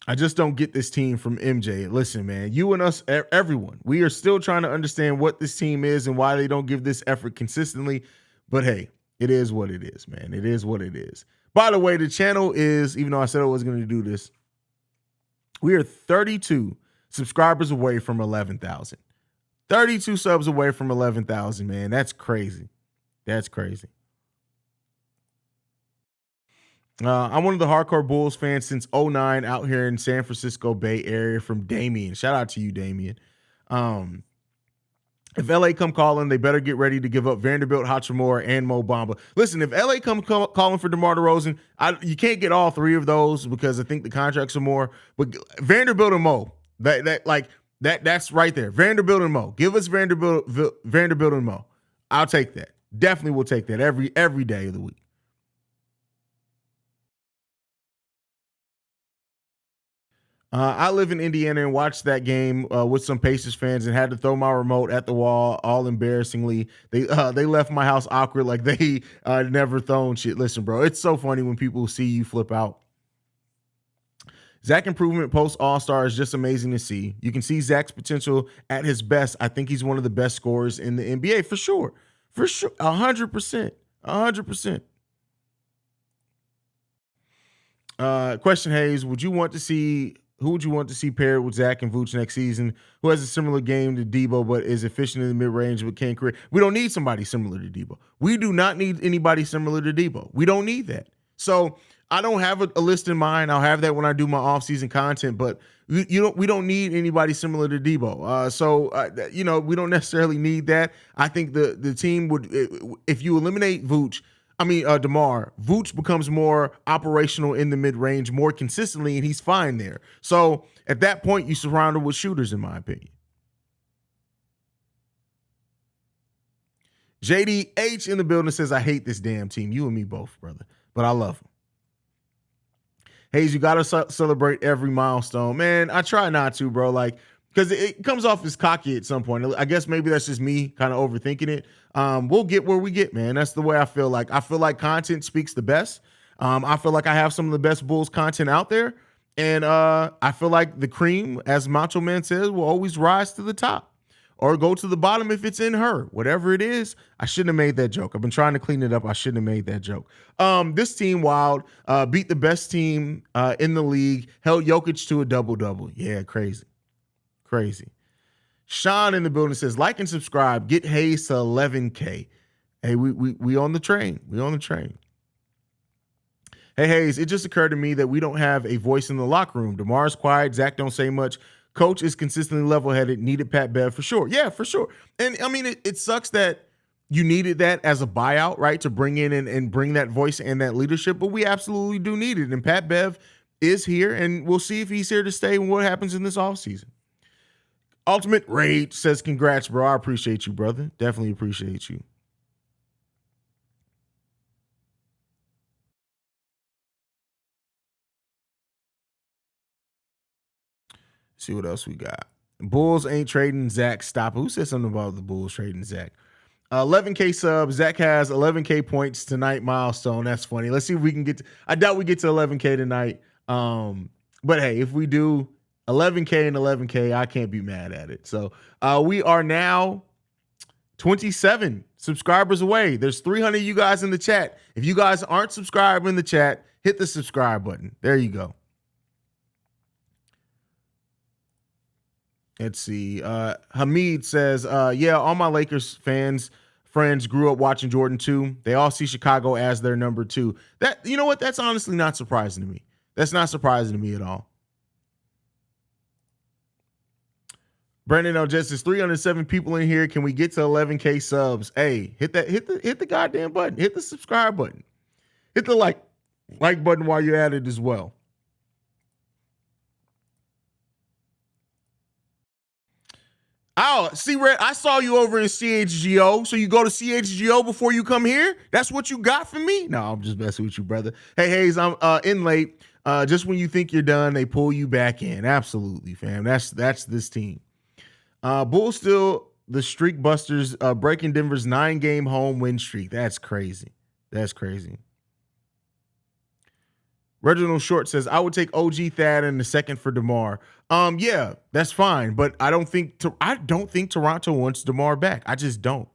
I just don't get this team from MJ. Listen, man, you and us, everyone, we are still trying to understand what this team is and why they don't give this effort consistently. But hey, it is what it is, man. It is what it is. By the way, the channel is, even though I said I was going to do this, we are 32 subscribers away from 11,000. 32 subs away from 11,000, man. That's crazy. That's crazy. I'm one of the hardcore Bulls fans since 2009 out here in San Francisco Bay Area from Damien. Shout out to you, Damien. If LA come calling, they better get ready to give up Vanderbilt, Hachimura, and Mo Bamba. Listen, if LA come calling for DeMar DeRozan, you can't get all three of those because I think the contracts are more. But Vanderbilt and Mo, that's right there. Vanderbilt and Mo. Give us Vanderbilt and Mo. I'll take that. Definitely will take that every day of the week. I live in Indiana and watched that game with some Pacers fans and had to throw my remote at the wall, all embarrassingly. They left my house awkward like they never thrown shit. Listen, bro, it's so funny when people see you flip out. Zach improvement post All-Star is just amazing to see. You can see Zach's potential at his best. I think he's one of the best scorers in the NBA for sure. For sure, 100%. 100%. Question, Haize, who would you want to see paired with Zach and Vooch next season, who has a similar game to Debo but is efficient in the mid-range but can't create? We don't need somebody similar to Debo. We do not need anybody similar to Debo. We don't need that. So I don't have a list in mind. I'll have that when I do my off-season content, but we don't need anybody similar to Debo. We don't necessarily need that. I think the team would, if you eliminate DeMar, Vooch becomes more operational in the mid-range more consistently, and he's fine there. So at that point, you surround him with shooters, in my opinion. JDH in the building says, I hate this damn team. You and me both, brother. But I love him. Haize, you got to celebrate every milestone. Man, I try not to, bro. Because it comes off as cocky at some point. I guess maybe that's just me kind of overthinking it. We'll get where we get, man. That's the way I feel like. I feel like content speaks the best. I feel like I have some of the best Bulls content out there. And I feel like the cream, as Macho Man says, will always rise to the top or go to the bottom if it's in her. Whatever it is, I shouldn't have made that joke. I've been trying to clean it up. I shouldn't have made that joke. This team, wild, beat the best team in the league, held Jokic to a double-double. Yeah, crazy. Crazy. Sean in the building says, like and subscribe. Get Haize to 11K. Hey, we on the train. We on the train. Hey, Haize, it just occurred to me that we don't have a voice in the locker room. DeMar's quiet. Zach don't say much. Coach is consistently level-headed. Needed Pat Bev for sure. Yeah, for sure. And, I mean, it sucks that, you needed that as a buyout, right? To bring in and bring that voice and that leadership, but we absolutely do need it. And Pat Bev is here, and we'll see if he's here to stay and what happens in this offseason. Ultimate Rage says, congrats, bro. I appreciate you, brother. Definitely appreciate you. See what else we got. Bulls ain't trading Zach. Stop it. Who said something about the Bulls trading Zach? 11K subs. Zach has 11K points tonight milestone. That's funny. Let's see if we can get to, I doubt we get to 11K tonight. But hey, if we do 11K and 11K, I can't be mad at it. So we are now 27 subscribers away. There's 300 of you guys in the chat. If you guys aren't subscribed in the chat, hit the subscribe button. There you go. Let's see. Hamid says, yeah, all my Lakers friends grew up watching Jordan too. They all see Chicago as their number 2. That, you know what? That's honestly not surprising to me. That's not surprising to me at all. Brandon L. Justice, 307 people in here. Can we get to 11K subs? Hey, hit the goddamn button. Hit the subscribe button. Hit the like button while you're at it as well. Oh, see, Red, I saw you over in CHGO. So you go to CHGO before you come here? That's what you got for me? No, I'm just messing with you, brother. Hey, Haize, I'm in late. Just when you think you're done, they pull you back in. Absolutely, fam. That's this team. Bulls still the streak busters, breaking Denver's 9-game home win streak. That's crazy. That's crazy. Reginald Short says, I would take OG Thad in the second for DeMar. Yeah, that's fine, but I don't think Toronto wants DeMar back. I just don't.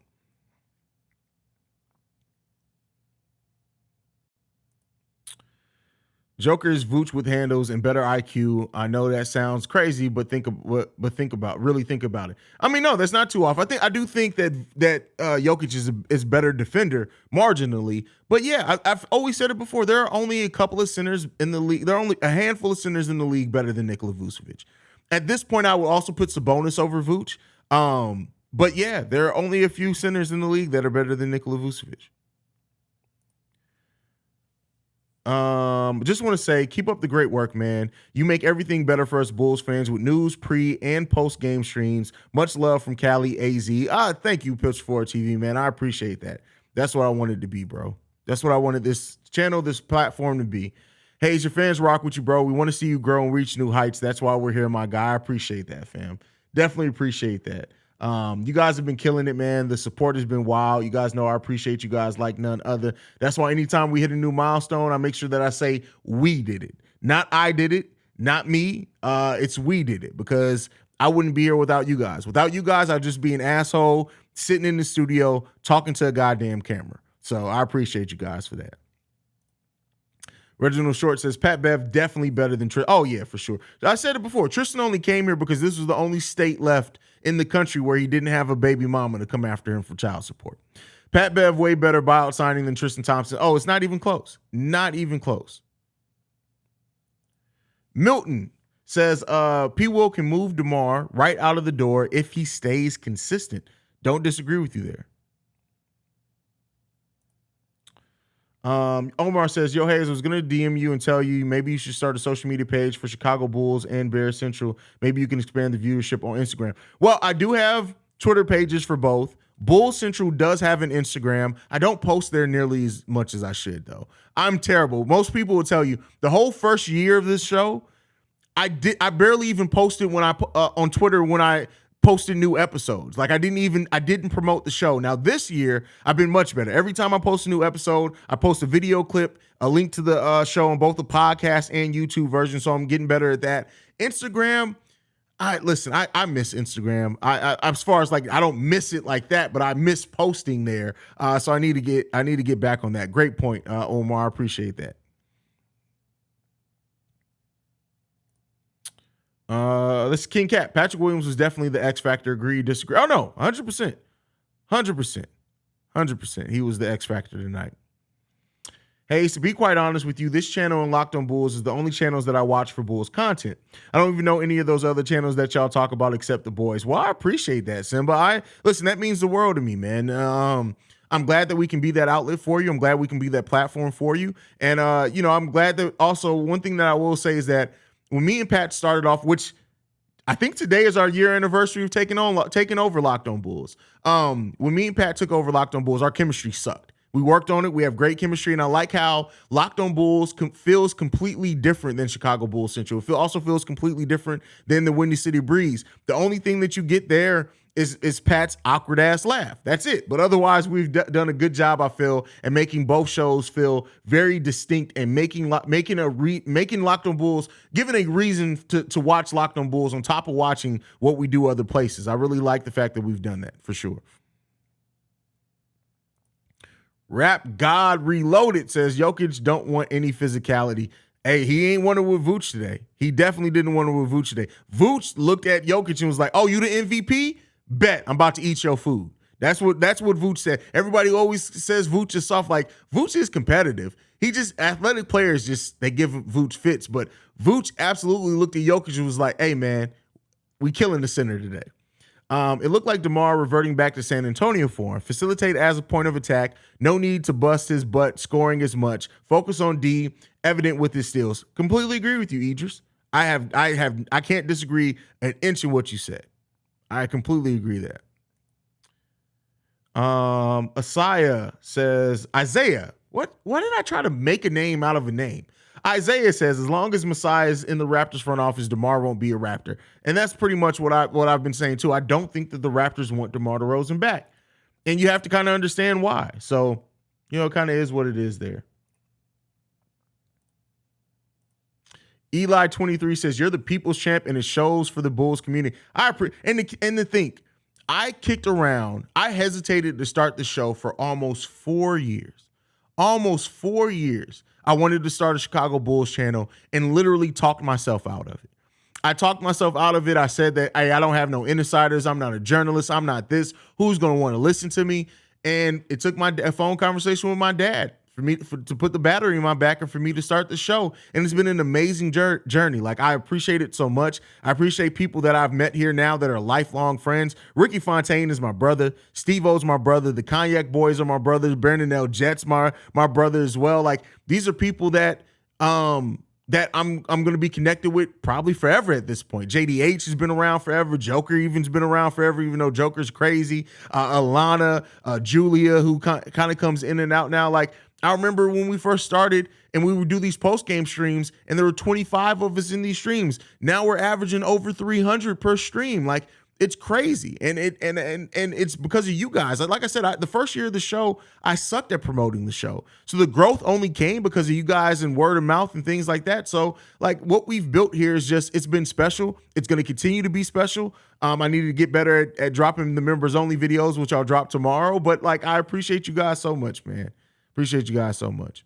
Joker is Vooch with handles and better IQ. I know that sounds crazy, but think about it. I mean, no, that's not too off. I do think that Jokic is better defender marginally, but yeah, I've always said it before. There are only a couple of centers in the league. There are only a handful of centers in the league better than Nikola Vucevic. At this point, I would also put Sabonis over Vooch. But yeah, there are only a few centers in the league that are better than Nikola Vucevic. Just want to say, keep up the great work, man. You make everything better for us Bulls fans with news, pre and post game streams. Much love from Cali AZ. Thank you, Pitch Forward TV, man. I appreciate that. That's what I wanted to be, bro. That's what I wanted this channel, this platform to be. Hey, your fans rock with you, bro. We want to see you grow and reach new heights. That's why we're here, my guy. I appreciate that, fam. Definitely appreciate that. You guys have been killing it, man. The support has been wild. You guys know I appreciate you guys like none other. That's why anytime we hit a new milestone, I make sure that I say we did it. Not I did it, not me. It's we did it, because I wouldn't be here without you guys. Without you guys, I'd just be an asshole sitting in the studio talking to a goddamn camera. So I appreciate you guys for that. Reginald Short says, Pat Bev definitely better than Tristan. Oh, yeah, for sure. I said it before. Tristan only came here because this was the only state left in the country where he didn't have a baby mama to come after him for child support. Pat Bev, way better buyout signing than Tristan Thompson. Oh, it's not even close. Not even close. Milton says, P. Will can move DeMar right out of the door if he stays consistent. Don't disagree with you there. Omar says, yo, Haize, I was going to DM you and tell you maybe you should start a social media page for Chicago Bulls and Bears Central. Maybe you can expand the viewership on Instagram. Well, I do have Twitter pages for both. Bulls Central does have an Instagram. I don't post there nearly as much as I should, though. I'm terrible. Most people will tell you the whole first year of this show, I barely even posted when on Twitter when I posted new episodes. Like I didn't promote the show. Now this year I've been much better. Every time I post a new episode, I post a video clip, a link to the show on both the podcast and YouTube version. So I'm getting better at that. Instagram, I miss Instagram. I as far as like I don't miss it like that, but I miss posting there. So I need to get back on that. Great point, Omar. I appreciate that. This is King Cat. Patrick Williams was definitely the X factor. Agree, disagree. Oh no, 100%. He was the X factor tonight. Hey, to be quite honest with you, this channel and Locked On Bulls is the only channels that I watch for Bulls content. I don't even know any of those other channels that y'all talk about except the boys. Well, I appreciate that, Simba. Listen, that means the world to me, man. I'm glad that we can be that outlet for you. I'm glad we can be that platform for you. And I'm glad that also one thing that I will say is that when me and Pat started off, which I think today is our year anniversary of taking over Locked On Bulls. When me and Pat took over Locked On Bulls, our chemistry sucked. We worked on it. We have great chemistry, and I like how Locked On Bulls feels completely different than Chicago Bulls Central. It also feels completely different than the Windy City Breeze. The only thing that you get there is Pat's awkward ass laugh. That's it. But otherwise, we've done a good job, I feel, at making both shows feel very distinct and making Locked On Bulls, giving a reason to watch Locked On Bulls on top of watching what we do other places. I really like the fact that we've done that for sure. Rap God Reloaded says Jokic don't want any physicality. Hey, he ain't want it with Vooch today. He definitely didn't want it with Vooch today. Vooch looked at Jokic and was like, "Oh, you the MVP? Bet I'm about to eat your food." That's what Vooch said. Everybody always says Vooch is soft. Like, Vooch is competitive. He just, athletic players they give Vooch fits. But Vooch absolutely looked at Jokic and was like, "Hey man, we killing the center today." It looked like DeMar reverting back to San Antonio form. Facilitate as a point of attack. No need to bust his butt scoring as much. Focus on D. Evident with his steals. Completely agree with you, Idris. I can't disagree an inch in what you said. I completely agree that. Isaiah says, Isaiah, what did I try to make a name out of a name? Isaiah says, as long as Masai is in the Raptors front office, DeMar won't be a Raptor. And that's pretty much what I've been saying too. I don't think that the Raptors want DeMar DeRozan back. And you have to kind of understand why. So, it kind of is what it is there. Eli 23 says, you're the people's champ and it shows for the Bulls community. And to think, I kicked around. I hesitated to start the show for almost 4 years. Almost 4 years. I wanted to start a Chicago Bulls channel and literally talked myself out of it. I talked myself out of it. I said that, hey, I don't have no insiders. I'm not a journalist. I'm not this. Who's going to want to listen to me? And it took a phone conversation with my dad to put the battery in my back and for me to start the show. And it's been an amazing journey. Like, I appreciate it so much. I appreciate people that I've met here now that are lifelong friends. Ricky Fontaine is my brother. Steve-O's my brother. The Cognac Boys are my brothers. Brandon L. Jet's my brother as well. Like, these are people that that I'm going to be connected with probably forever at this point. JDH has been around forever. Joker even's been around forever, even though Joker's crazy. Alana, Julia, who kind of comes in and out now. Like, I remember when we first started and we would do these post-game streams and there were 25 of us in these streams. Now we're averaging over 300 per stream. Like, it's crazy. And it's because of you guys. Like I said, the first year of the show, I sucked at promoting the show. So the growth only came because of you guys and word of mouth and things like that. So, like, what we've built here is it's been special. It's going to continue to be special. I needed to get better at dropping the members only videos, which I'll drop tomorrow. But, like, I appreciate you guys so much, man. Appreciate you guys so much.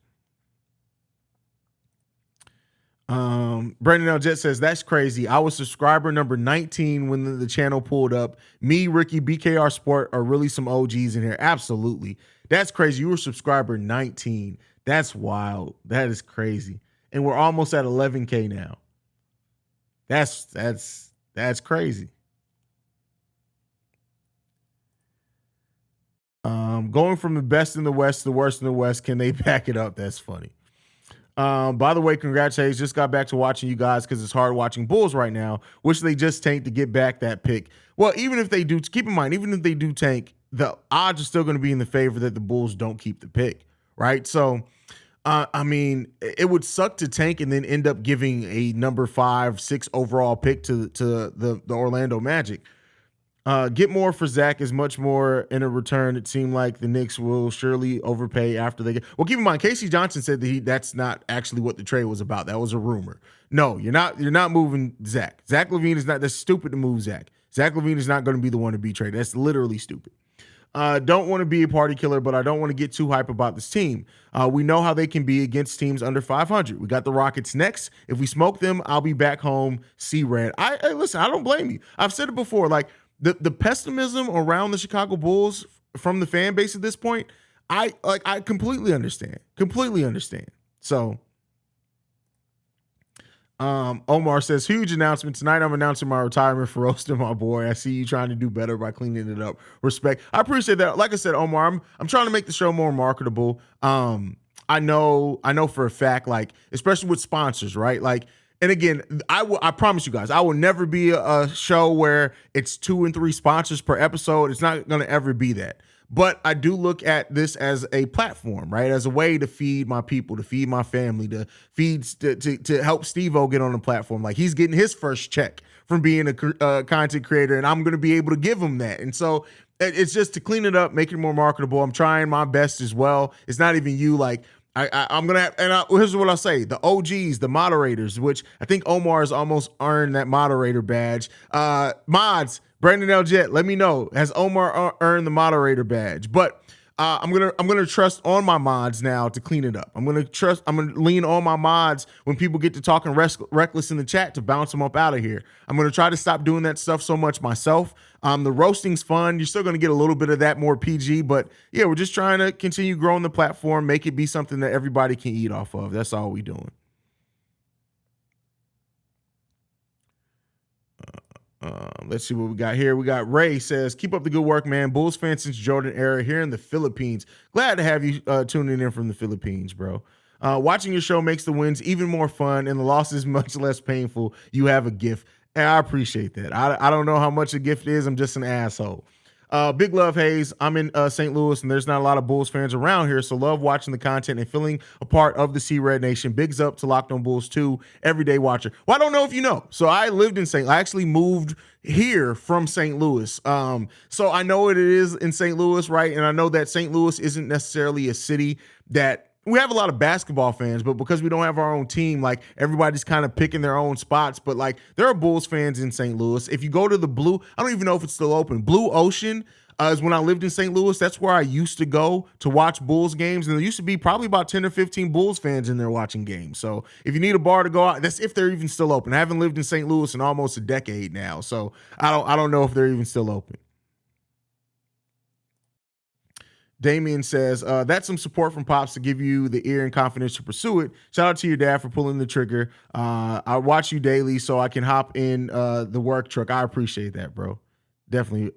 Brandon L. Jet says, that's crazy. I was subscriber number 19 when the channel pulled up. Me, Ricky, BKR Sport are really some OGs in here. Absolutely. That's crazy. You were subscriber 19. That's wild. That is crazy. And we're almost at 11K now. That's crazy. Going from the best in the West to the worst in the West, can they back it up? That's funny. By the way, congrats, Haize. Just got back to watching you guys because it's hard watching Bulls right now, which they just tanked to get back that pick. Well, even if they do, keep in mind, even if they do tank, the odds are still going to be in the favor that the Bulls don't keep the pick, right? So, I mean, it would suck to tank and then end up giving a number 5, 6 overall pick to the Orlando Magic. Get more for Zach is much more in a return. It seemed like the Knicks will surely overpay after they get. Well, keep in mind, Casey Johnson said that that's not actually what the trade was about. That was a rumor. No, you're not moving Zach. Zach LaVine is not. That's stupid to move Zach. Zach LaVine is not going to be the one to be traded. That's literally stupid. Don't want to be a party killer, but I don't want to get too hype about this team. We know how they can be against teams under 500. We got the Rockets next. If we smoke them, I'll be back home. See red. Listen, I don't blame you. I've said it before. Like, the pessimism around the Chicago Bulls from the fan base at this point, I completely understand. Completely understand. So Omar says, huge announcement tonight. I'm announcing my retirement for roasting my boy. I see you trying to do better by cleaning it up. Respect. I appreciate that. Like I said, Omar, I'm trying to make the show more marketable. I know for a fact, like, especially with sponsors, right? Like, and again, I promise you guys, I will never be a show where it's 2 and 3 sponsors per episode. It's not going to ever be that. But I do look at this as a platform, right? As a way to feed my people, to feed my family, to help Steve-O get on the platform. Like, he's getting his first check from being a content creator, and I'm going to be able to give him that. And so it's just to clean it up, make it more marketable. I'm trying my best as well. It's not even you, like, I'm going to have, and here's what I'll say. The OGs, the moderators, which I think Omar has almost earned that moderator badge. Mods, Brandon L. Jet, let me know. Has Omar earned the moderator badge? But I'm gonna trust on my mods now to clean it up. I'm gonna lean on my mods when people get to talking reckless in the chat to bounce them up out of here. I'm gonna try to stop doing that stuff so much myself. The roasting's fun. You're still gonna get a little bit of that more PG, but yeah, we're just trying to continue growing the platform, make it be something that everybody can eat off of. That's all we doing. Let's see what we got here. We got Ray says, keep up the good work, man. Bulls fan since Jordan era here in the Philippines. Glad to have you tuning in from the Philippines, bro. Watching your show makes the wins even more fun and the losses much less painful. You have a gift. And I appreciate that. I don't know how much a gift is. I'm just an asshole. Big love, Haize. I'm in St. Louis, and there's not a lot of Bulls fans around here, so love watching the content and feeling a part of the Sea Red Nation. Bigs up to Locked On Bulls 2, everyday watcher. Well, I don't know if you know. So I lived in I actually moved here from St. Louis. So I know what it is in St. Louis, right? And I know that St. Louis isn't necessarily a city that we have a lot of basketball fans, but because we don't have our own team, like everybody's kind of picking their own spots. But like there are Bulls fans in St. Louis. If you go to the Blue, I don't even know if it's still open. Blue Ocean is when I lived in St. Louis. That's where I used to go to watch Bulls games. And there used to be probably about 10 or 15 Bulls fans in there watching games. So if you need a bar to go out, that's if they're even still open. I haven't lived in St. Louis in almost a decade now. So I don't know if they're even still open. Damien says, that's some support from Pops to give you the ear and confidence to pursue it. Shout out to your dad for pulling the trigger. I watch you daily so I can hop in the work truck. I appreciate that, bro. Definitely.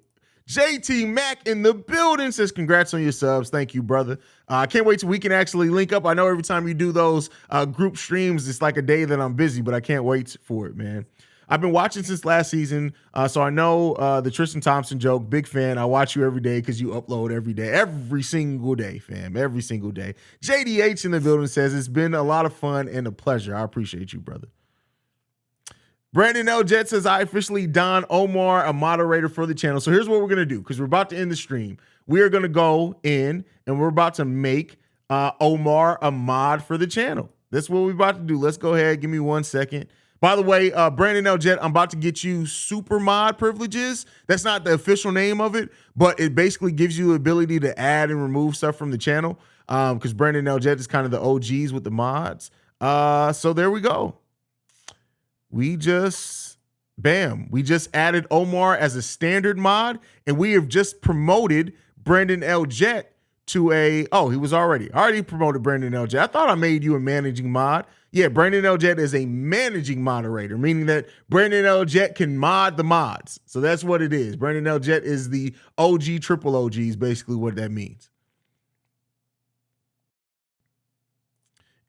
JT Mack in the building says, congrats on your subs. Thank you, brother. I can't wait till we can actually link up. I know every time you do those group streams, it's like a day that I'm busy, but I can't wait for it, man. I've been watching since last season, so I know the Tristan Thompson joke. Big fan. I watch you every day because you upload every day. Every single day, fam. Every single day. JDH in the building says, it's been a lot of fun and a pleasure. I appreciate you, brother. Brandon L. Jet says, I officially don Omar a moderator for the channel. So here's what we're going to do because we're about to end the stream. We are going to go in and we're about to make Omar a mod for the channel. That's what we're about to do. Let's go ahead. Give me 1 second. By the way, Brandon L. Jet, I'm about to get you super mod privileges. That's not the official name of it, but it basically gives you the ability to add and remove stuff from the channel because Brandon L. Jet is kind of the OGs with the mods. So there we go. We just added Omar as a standard mod, and we have just promoted Brandon L. Jet to he was already promoted Brandon L. Jet. I thought I made you a managing mod. Yeah, Brandon L. Jet is a managing moderator, meaning that Brandon L. Jet can mod the mods. So that's what it is. Brandon L. Jet is the OG triple OG is basically what that means.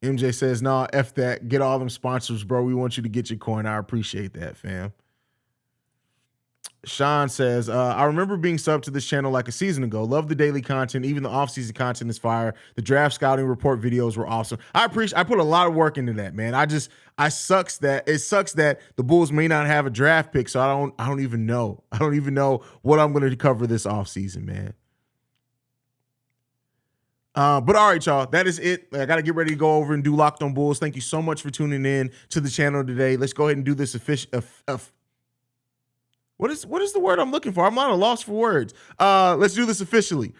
MJ says, nah, F that. Get all them sponsors, bro. We want you to get your coin. I appreciate that, fam. Sean says, I remember being subbed to this channel like a season ago. Love the daily content. Even the off-season content is fire. The draft scouting report videos were awesome. I put a lot of work into that, man. It sucks that the Bulls may not have a draft pick, so I don't even know. I don't even know what I'm going to cover this offseason, man. But all right, y'all, that is it. I got to get ready to go over and do Locked On Bulls. Thank you so much for tuning in to the channel today. Let's go ahead and do this What is the word I'm looking for? I'm not a loss for words. Let's do this officially.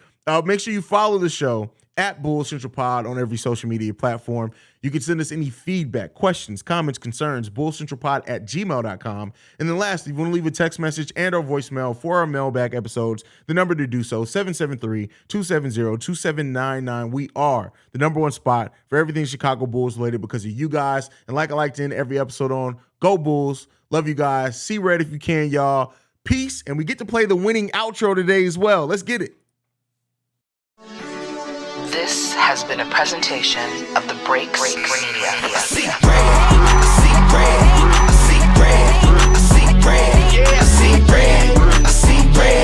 Make sure you follow the show at Bulls Central Pod on every social media platform. You can send us any feedback, questions, comments, concerns, bullcentralpod@gmail.com. And then lastly, if you want to leave a text message and or voicemail for our mailbag episodes, the number to do so, 773-270-2799. We are the number one spot for everything Chicago Bulls related because of you guys. And like I like to end every episode on, go Bulls. Love you guys. See red if you can, y'all. Peace. And we get to play the winning outro today as well. Let's get it. This has been a presentation of the Breaks Media. I see red, I see red.